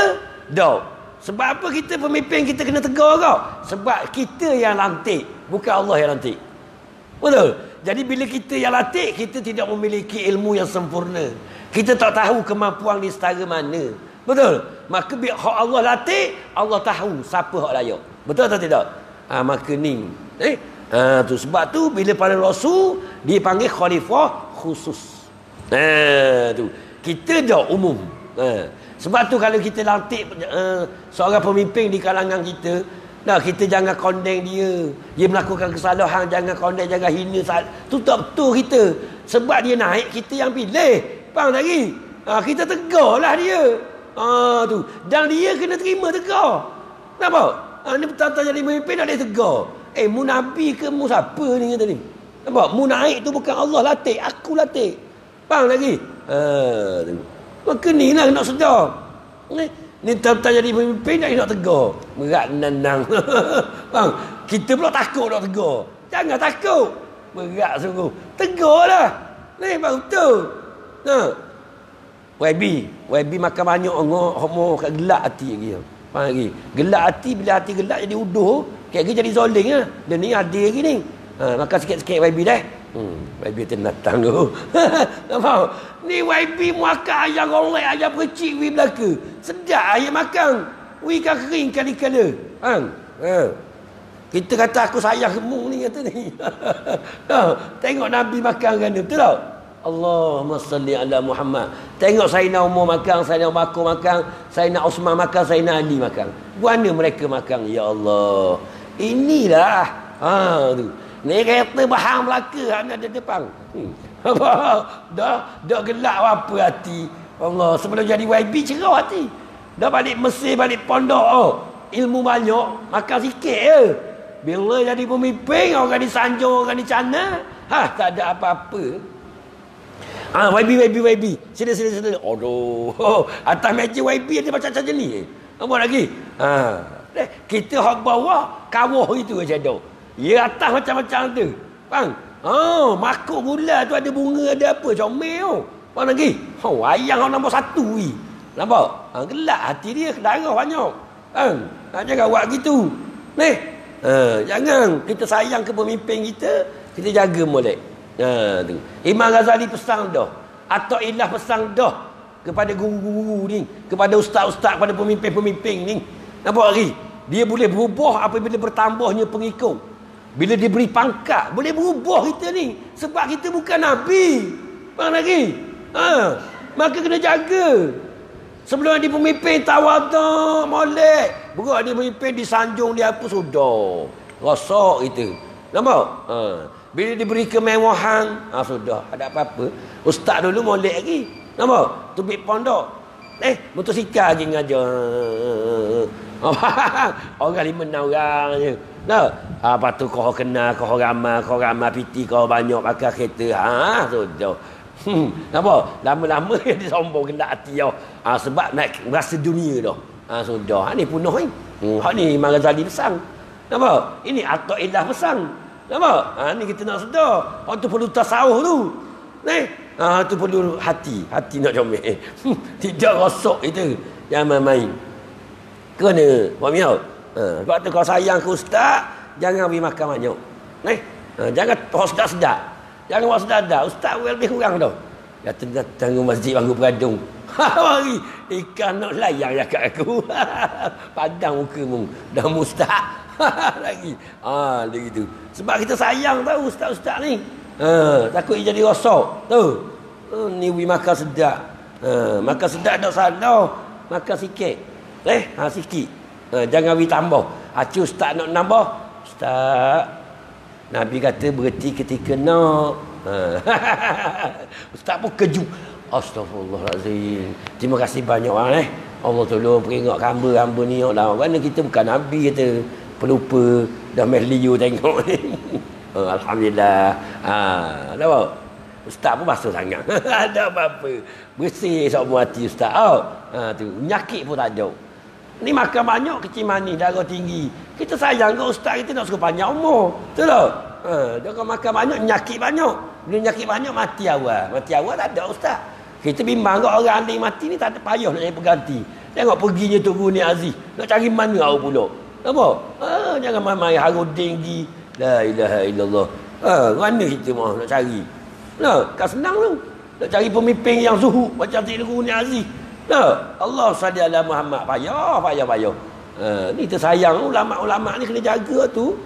Dah. Sebab apa kita pemimpin kita kena tegur kau? Sebab kita yang lantik, bukan Allah yang lantik. Betul? Jadi bila kita yang lantik, kita tidak memiliki ilmu yang sempurna. Kita tak tahu kemampuan di setara mana. Betul? Maka bila hak Allah lantik, Allah tahu siapa hak layak. Betul atau tidak? Maka ni. Tu sebab tu bila para rasul dipanggil khalifah khusus. Tu. Kita dah umum. Sebab tu kalau kita lantik seorang pemimpin di kalangan kita, kita jangan condemn dia. Dia melakukan kesalahan, jangan condemn, jangan hina. Tu tak betul kita. Sebab dia naik, kita yang pilih. Faham lagi? Kita tegurlah dia. Tu. Dan dia kena terima tegur. Nampak? Ni betul-betul jadi pemimpin nak dia tegur. Mu Nabi ke mu siapa ni kata ni? Nampak? Mu naik tu bukan Allah latih, aku latih. Faham lagi? Tu. Maka ni lah nak sedar. Ni tak jadi pemimpin nak tegur. Berat nenang. Faham? Kita pula takut nak tegur. Jangan takut. Berat sungguh. Tegur lah. Ni baru betul. YB makan banyak homo kat gelak hati lagi. Faham lagi? Gelak hati, bila hati gelak jadi uduh, kira jadi zoling lah. Dan ni ada lagi ni. Makan sikit-sikit YB dah. YB tenatang tu. Nampak? Ni YB makan ayam golek, ayam kecil wi belaka. Sedap ayam makan. Wi kan kering kali-kala. Kita kata aku sayang kamu ni kata ni. Tengok Nabi makan kan dia. Betul tak? Allahumma salli ala Muhammad. Tengok Sayyidina Umar makan, Sayyidina Bakar makan, Sayyidina Osman makan, Sayyidina Ali makan. Mana mereka makan? Ya Allah. Inilah. Tu. Ni kereta bahang belaka ada depan. Dah gelak apa hati. Allah, sebelum jadi YB cerah hati. Dah balik Mesir, balik pondok. Ilmu banyak, makan sikit je. Bila jadi pemimpin, orang disanjung, orang dicana. Tak ada apa-apa. YB. Sila. Aduh. Atas meja YB ada macam-macam ni. Apa lagi? Kita hak bawah, kawah itu je ada. Ya atas macam-macam tu. Faham? Makuk gula tu ada bunga, ada apa. Comel tu. Faham lagi? Wayang nombor 1 ni. Nampak? Gelak hati dia, darah banyak. Jangan buat gitu. Jangan. Kita sayang ke pemimpin kita, kita jaga molek. Tu. Imam Ghazali pesan dah. Atau ilah pesan dah kepada guru-guru ni, kepada ustaz-ustaz, kepada pemimpin-pemimpin ni. Nampak lagi? Dia boleh berubah apabila bertambahnya pengikut. Bila diberi pangkat, boleh berubah kita ni. Sebab kita bukan Nabi. Faham lagi? Maka kena jaga. Sebelum dia pemimpin, tawaduk, molek. Berat dia pemimpin, disanjung dia apa, sudah. Rosak kita. Nampak? Bila diberi kemewahan, sudah. Ada apa-apa. Ustaz dulu molek lagi. Nampak? Tubik pondok. Motosikal lagi ngajar. Orang 5-6 orang je. Lepas tu kau kenal, kau ramai piti, kau banyak pakai kereta. Sudah. Nampak? Lama-lama dia sombong kena hati kau. Sebab naik rasa dunia dah. Sudah. Ni punuh ni. Hak ni Imam Ghazali pesan. Nampak? Ini Athaillah pesan. Nampak? Ni kita nak sedar. Hak tu perlu tasawuf tu. Tu perlu hati. Hati nak comel. Tidak rosak itu. Jangan main-main. Kena. Faham tak? Sebab tu kau sayang ke ustaz, jangan beri makan banyak. Jangan sedap-sedap. Jangan buat sedap-sedap. Ustaz lebih kurang dah. Datang ke masjid bangku peradung. Mari ikan nak layang ya kat aku. Padang mukamu. Dah ustaz. Lagi. Dia gitu. Sebab kita sayang tahu ustaz-ustaz ni. Takut dia jadi rosak. Tu. Ni beri makan sedap. Makan sedap tak salah. Makan sikit. Sikit. Jangan beri tambah. Ustaz nak nambah. Ustaz, Nabi kata berhenti ketika nak. Ustaz pun kejut. Astaghfirullahalazim. Terima kasih banyak Allah tolong peringat hamba ni lah. Kerana kita bukan Nabi kata. Pelupa. Dah meliu tengok ni. Alhamdulillah. Nampak? Ustaz pun basuh sangat. Ada apa-apa. Bersih semua hati Ustaz. Tu. Nyakit pun tak ada. Ni makan banyak, kecil manis, darah tinggi. Kita sayang ke ustaz kita nak suruh panjang umur. Betul tak? Dia kalau makan banyak, nyakit banyak. Bila nyakit banyak, mati awal. Mati awal tak ada ustaz. Kita bimbang ke orang yang mati ni tak ada payah nak jadi pengganti. Tengok perginya Tok Guru Ni Aziz. Nak cari mana awak pula? Apa? Jangan main-main haruding di. La ilaha illallah. Mana kita mahu nak cari? Kan senang tu. Nak cari pemimpin yang zuhud macam Tok Guru Ni Aziz. Allah salli ala Muhammad. Payah. Ni tersayang ulama-ulama ni kena jaga tu.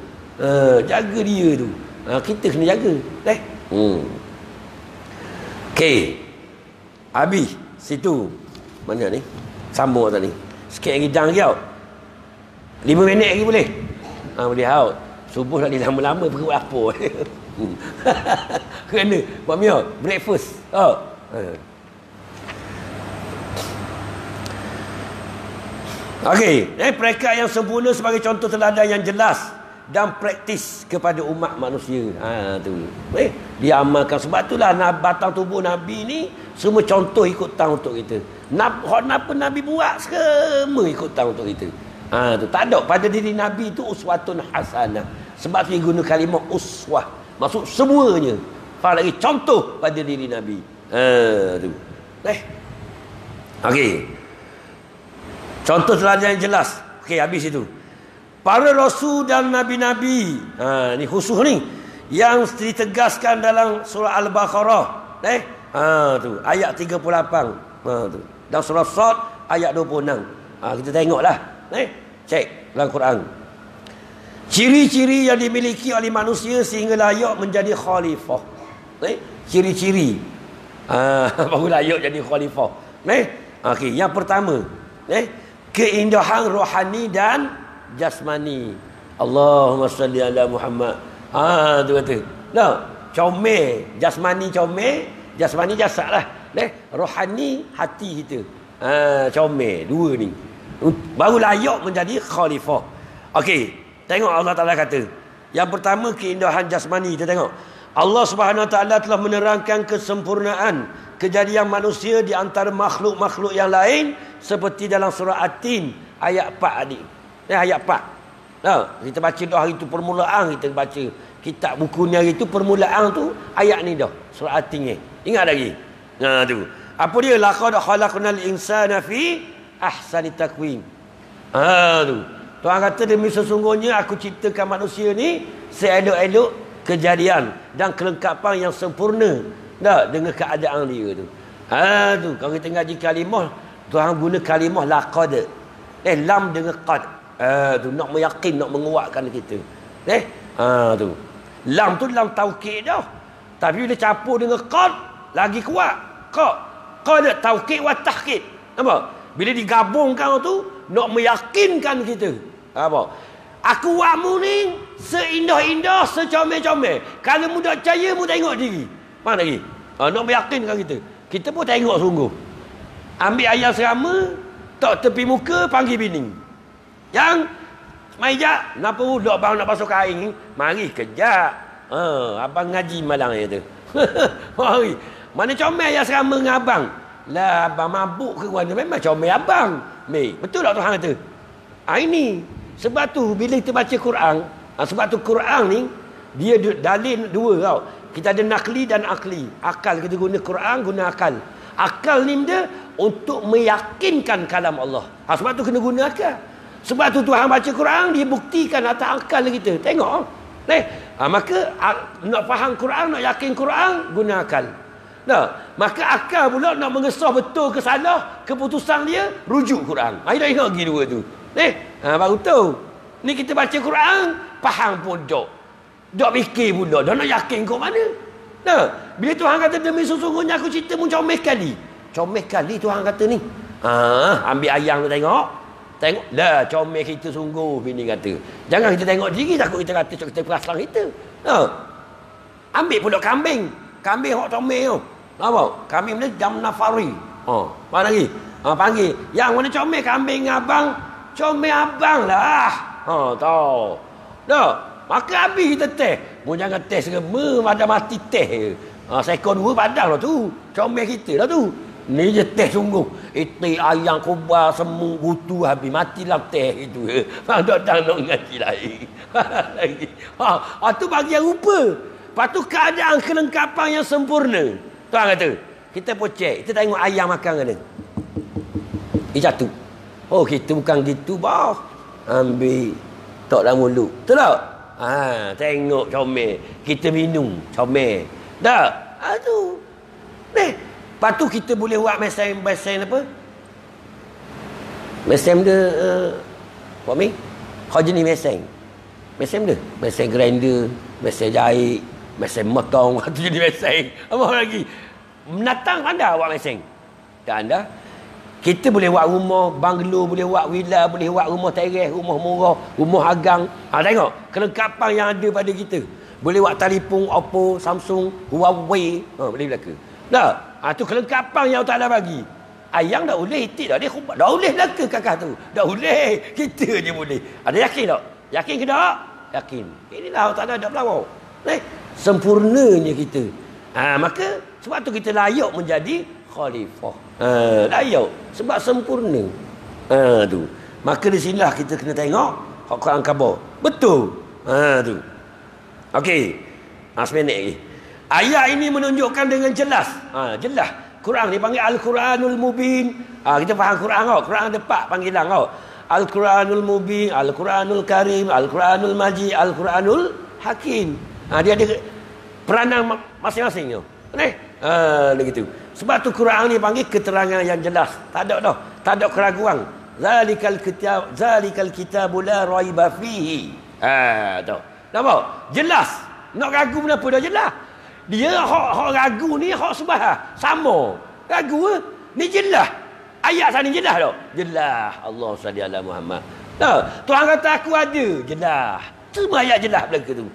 Jaga dia tu. Kita kena jaga. Okey. Habis situ. Mana ni? Sambung tadi. Sikit lagi jang lagi tau. 5 minit lagi boleh? Boleh tau. Subuh nak lama-lama perut apa. Kena. Buat Mia. Breakfast. Okey. Perekat yang sempurna sebagai contoh teladan yang jelas dan praktis kepada umat manusia. Tu. Dia amalkan. Sebab itulah batang tubuh Nabi ni semua contoh ikut tang untuk kita. Apa Nabi buat semua ikut tang untuk kita. Tu tak ada pada diri Nabi itu uswatun hasanah. Sebab dia guna kalimah uswah. Maksud semuanya. Faham lagi contoh pada diri Nabi. Tu. Okey. Contoh teladan yang jelas. Okey, habis itu. Para rasul dan nabi-nabi. Ni khusus ni yang ditegaskan dalam surah Al-Baqarah. Tu ayat 38. Tu. Dan surah Sad ayat 26. Kita tengoklah. Cek dalam Quran. Ciri-ciri yang dimiliki oleh manusia sehingga layak menjadi khalifah. Ciri-ciri. Baru layak jadi khalifah. Okey, yang pertama, keindahan rohani dan jasmani. Allahumma salli ala Muhammad. Tu kata. Comel, jasmani comel, jasmani jasad lah. Rohani hati kita. Comel, dua ni. Baru layak menjadi khalifah. Okey, tengok Allah Taala kata. Yang pertama keindahan jasmani. Kita tengok. Allah Subhanahu Wa Taala telah menerangkan kesempurnaan kejadian manusia di antara makhluk-makhluk yang lain seperti dalam surah At-Tin ayat 4 adik. Ayat 4. Kita baca dah hari tu permulaan kita baca kitab buku ni hari tu permulaan tu ayat ni dah surah At-Tin ni. Ingat lagi. Tu. Apa dia? Laqad khalaqnal insana fi ahsani taqwim. Tu. Tuhan kata demi sesungguhnya aku ciptakan manusia ni seelok-elok kejadian dan kelengkapan yang sempurna dengan keadaan dia tu. Tu kalau kita ngaji kalimah Tuhan guna kalimah laqad. Lam dengan qad. Tu nak meyakin, nak menguatkan kita. Tu. Lam tu lam taukid dah. Tapi bila campur dengan qad lagi kuat. Qad taukid wa tahkid. Nampak? Bila digabungkan tu nak meyakinkan kita. Apa? Aku buatmu ni seindah-indah, secomel-comel. Kalau mu tak percaya, mu tengok diri. Mana lagi? Nak meyakinkan kita. Kita pun tengok sungguh. Ambil ayam serama, tak tepi muka, panggil bini. Yang Maijak, kenapa budak bang nak basuh kain? Mari kejap. Abang ngaji malang je tu. Mari. Mana comel ayam serama dengan abang? Lah abang mabuk ke mana? Memang comel abang. Betul tak Tuhan kata? Ini. Sebab tu bila kita baca Quran, sebab tu Quran ni dia dalil dua tau. Kita ada nakli dan akli. Akal kita guna Quran, guna akal. Akal ni dia untuk meyakinkan kalam Allah. Sebab tu kena guna akal. Sebab tu Tuhan baca Quran dia buktikan atas akal kita. Tengok. Maka nak faham Quran, nak yakin Quran, guna akal. Maka akal pula nak mengesah betul ke salah keputusan dia, rujuk Quran. Dah ingat lagi dua tu. Baru tahu. Ni kita baca Quran, faham pun dok fikir pula. Dah nak yakin kau mana? Bila Tuhan kata demi sesungguhnya aku cerita mu comel kali. Comel kali Tuhan kata ni. Ambil ayam tu tengok. Tengok. Dah comel kita sungguh bini kata. Jangan kita tengok diri takut kita kata kita perasan kita. Ambil pula kambing. Kambing hok comel tu. Apa? Kambing ni jam nafari. Mana lagi? Panggil. Yang mana comel kambing abang? Comel abang lah. Tahu. Maka habis kita teh. Mu jangan teh serema pada mati teh. Sekon dua padang lah tu. Comel kita lah tu. Ni je teh sungguh. Itik ayam kubar semua butu habis. Matilah teh itu. Tak nak ngaji lain. Tu bagi yang rupa. Lepas tu keadaan kelengkapan yang sempurna. Tuan kata. Kita pun cek. Kita tengok ayam makan ke dia. Dia jatuh. Oh, kita bukan gitu, bah. Ambil tok dalam mulut. Betul tak? Tengok comel. Kita minum comel. Tak? Tu. Lepas tu kita boleh buat mesin apa? Mesin dia apa ni? Kau jenis mesin. Mesin dia. Mesin grinder, mesin jahit, mesin motong, tu jenis mesin. Apa lagi? Menatang anda buat mesin. Tak anda? Kita boleh buat rumah, banglo, boleh buat villa, boleh buat rumah teres, rumah murah, rumah agang. Tengok kelengkapan yang ada pada kita. Boleh buat telefon Oppo, Samsung, Huawei. Boleh belaka. Tak? Tu kelengkapan yang Allah Ta'ala bagi. Ayang dah boleh itik dah. Dia dah boleh belaka kakak tu. Dah boleh. Kita je boleh. Ada yakin tak? Yakin ke tak? Yakin. Inilah Allah Ta'ala dah pelawak. Sempurnanya kita. Maka sebab tu kita layak menjadi khalifah. Layak. Sebab sempurna. Tu. Maka di sinilah kita kena tengok Quran khabar. Betul. Tu. Okey. Seminit lagi. Ayat ini menunjukkan dengan jelas. Jelas. Quran dipanggil Al-Quranul Mubin. Kita faham Quran kau. Quran ada 4 panggilan kau. Al-Quranul Mubin, Al-Quranul Karim, Al-Quranul Majid, Al-Quranul Hakim. Dia ada peranan masing-masing tu. Begitu. Sebab tu Quran ni panggil keterangan yang jelas. Tak ada dah. Tak ada keraguan. Zalikal kitabu la raiba fihi. Tu. Nampak? Jelas. Nak ragu kenapa dah jelas? Dia hak ragu ni hak subah sama. Ragu ni jelas. Ayat sana jelas tak? Jelas. Allah salli ala Muhammad. Tuhan kata aku ada. Jelas. Semua ayat jelas belaka tu.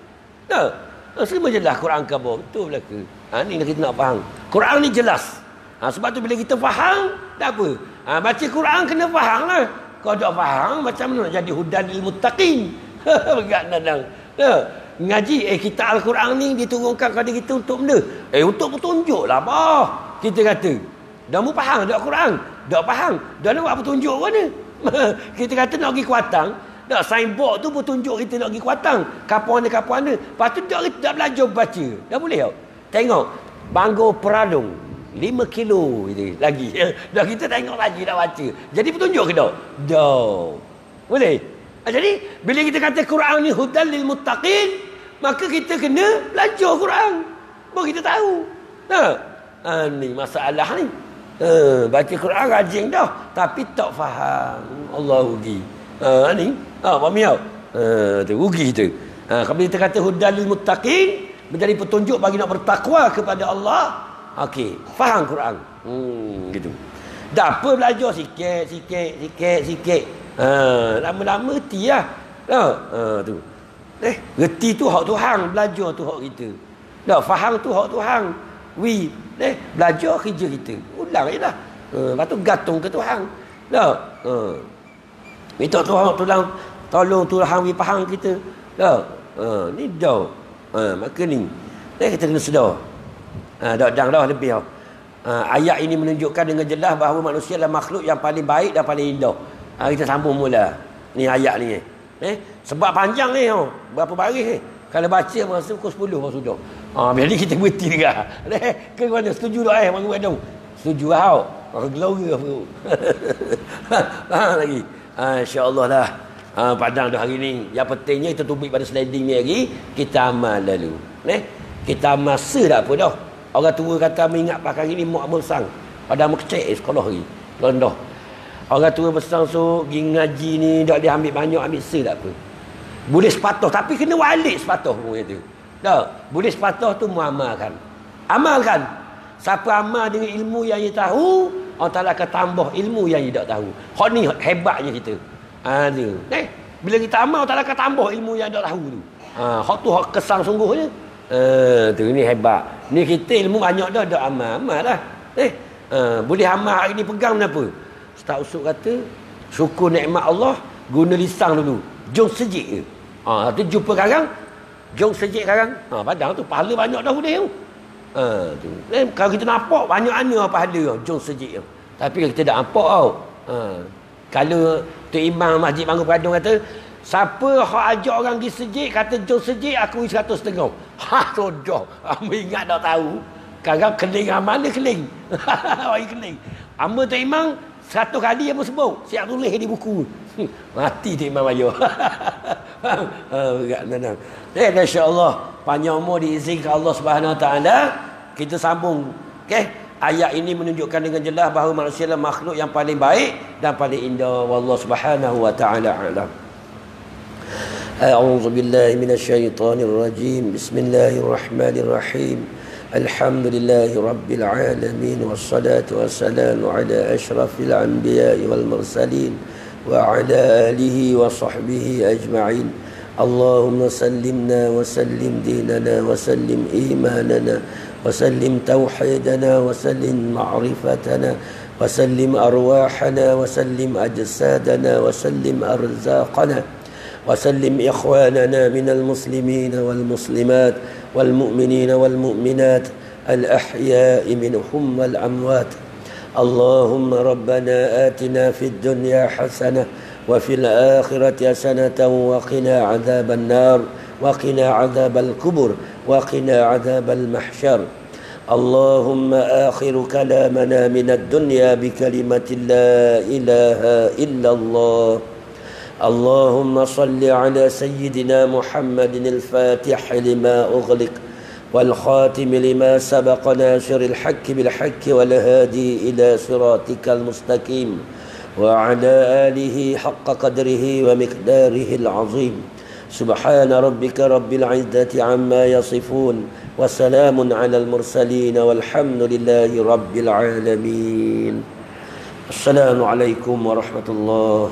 Semua jelas Quran khabar. Betul belaka. Ni kita nak faham. Quran ni jelas. Sebab tu bila kita faham, tak apa. Baca Quran kena faham lah. Kalau tak faham, macam mana nak jadi hudan lil muttaqin? Begat nadang. Ngaji kita Al-Quran ni diturunkan kepada kita untuk benda. Untuk petunjuk lah bah. Kita kata dah mu faham tak Quran? Tak faham. Dah nak buat petunjuk mana? Kita kata nak pergi Kuatang, dah signboard tu petunjuk kita nak pergi Kuatang. Kapuan mana? Lepas tu dah belajar baca. Dah boleh tak? Tengok Bangor Peradung 5 kilo itu lagi. Dah kita tengok lagi dah baca. Jadi petunjuk ke tak? Dah. Boleh? Jadi bila kita kata Quran ni hudan lil muttaqin, maka kita kena belajar Quran. Baru kita tahu. Ni masalah ni. Baca Quran rajin dah tapi tak faham. Allah rugi. Ni. Faham tak? Tu rugi tu. Kalau kita kata hudan lil muttaqin, menjadi petunjuk bagi nak bertakwa kepada Allah. Okey, faham Quran. Gitu. Dah apa belajar sikit. Lama-lama reti lah. Tu. Reti tu hak Tuhan, belajar tu hak kita. Dah faham tu hak Tuhan. Belajar kerja kita. Ulang je lah. Lepas tu gantung ke Tuhan. Dah. Minta Tuhan tolong Tuhan bagi faham kita. Dah. Ni dah. Maka ni. Kita kena sedar. Dah lebih dah. Ayat ini menunjukkan dengan jelas bahawa manusia adalah makhluk yang paling baik dan paling indah. Kita sambung mula ni ayat ni. Sebab panjang ni berapa baris kalau baca masa pukul 10 baru sudah. Jadi kita berhenti juga. Ke mana setuju tak Bang Wadong? Setuju tau. Gelora perut. Lagi. Insya-Allah lah. Padang dah hari ni. Yang pentingnya kita tubik pada sliding ni lagi, kita amal lalu. Kita amal tak apa dah. Orang tua kata mengingat pakai ni mak besar. Pada mak kecil sekolah lagi. Rendah. Orang tua besar so pergi ngaji ni tak dia ambil banyak ambil tak apa. Boleh sepatah tapi kena walik sepatah pun itu. Tak, boleh sepatah tu muamalkan. Amalkan. Siapa amal dengan ilmu yang dia tahu, Allah Taala akan tambah ilmu yang dia tak tahu. Hak ni hebatnya kita. Ada. Bila kita amal Allah Taala akan tambah ilmu yang dia tak tahu tu. Hak tu hak kesan sungguhnya. Tu ni hebat. Ni kita ilmu banyak dah amal lah. Boleh amal hari ni pegang kenapa? Ustaz Usuk kata syukur nikmat Allah guna lisan dulu. Jom sejik je. Tu jumpa karang, jom sejik karang. Padang tu pahala banyak dah boleh tu. Tu. Kalau kita nampak banyak mana pahala jom sejik tu. Tapi kalau kita tak nampak tau. Kalau tu imam Masjid Bangor Peradun kata, siapa hak ajak orang pergi sejik kata jom sejik aku 100.5. Sudah. Ingat tak tahu. Karang keling mana keling. Bagi keling. Amba tu imam 100 kali apa sebut. Siap tulis di buku. Mati tu Imam Ayu. Tenang. Masya-Allah, panjang umur diizinkan Allah Subhanahu Wa Taala. Kita sambung. Okey. Ayat ini menunjukkan dengan jelas bahawa manusia adalah makhluk yang paling baik dan paling indah. Wallahu Subhanahu Wa Taala a'lam. A'udzu billahi minasyaitonir rajim. Bismillahirrahmanirrahim. Alhamdulillahi rabbil alamin wassalatu wassalamu ala asyrafil anbiya'i wal mursalin wa ala alihi wa sahbihi ajma'in. Allahumma sallimna wa sallim dinana wa sallim imanana وسلم توحيدنا وسلم معرفتنا وسلم أرواحنا وسلم أجسادنا وسلم أرزاقنا وسلم إخواننا من المسلمين والمسلمات والمؤمنين والمؤمنات الأحياء منهم والأموات. اللهم ربنا آتنا في الدنيا حسنة وفي الآخرة حسنة وقنا عذاب النار وقنا عذاب القبر وقنا عذاب المحشر. اللهم آخر كلامنا من الدنيا بكلمة لا إله إلا الله. اللهم صل على سيدنا محمد الفاتح لما أغلق والخاتم لما سبق ناصر الحق بالحق والهادي إلى صراطك المستقيم وعلى آله حق قدره ومقداره العظيم. سبحان ربك رب العزة عما يصفون وسلام على المرسلين والحمد لله رب العالمين. السلام عليكم ورحمة الله.